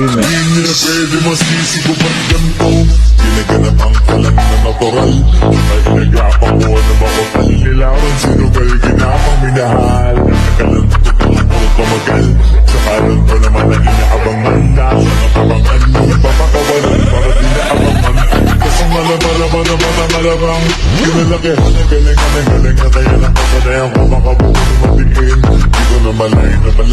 Remix. Di nila pwede masisi ko ba't ganito. Ginaganap ang kalan na natural, saka inagapang ko na makapal. Nilawan sino kayo ginapang minahal. Nakalanto ka lang puro tumagal, saka lang pa naman ang inaabangan. Nasa nakabangan, papakawalan para di naabangan. Kasang malabalaban naman ang alabang. Kinalakihan ang galing na kaya nakasanayan ko makabuo na matigin. Di ko na malay, narating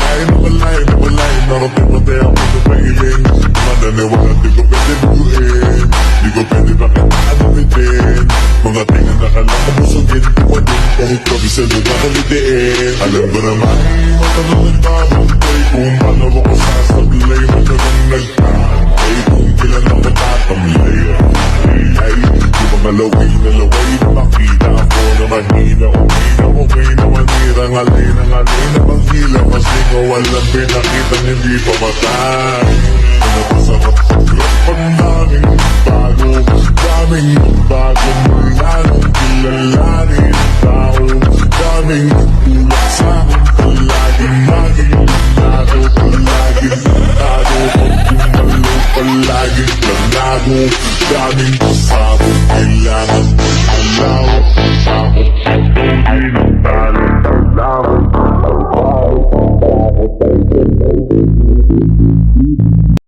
matay ako sa pahiling. Mananiwala di ko pwede buuin, di ko pwede bakit anumitin. Mga tingan na kalang kabusugin, tuwadin kahit kabisado na kulitiin. Alam ko naman, matanong nagbabantay kung paano ako sasablay. Matanong nagkantay kung kailan ako tatamlay. Ay, di mga laway na makita ako na mahina. Okay na manira, ngalay na manghila. Masing walang pinakita, hindi pa matay. Ano pa sarap ang daming bago, daming bago mula nung kilalanin ang tao. Daming tulak sa'kin palaging magilinado, palaging plantado. Pag gumalo palaging planado, daming pasabog, kailangan alaw.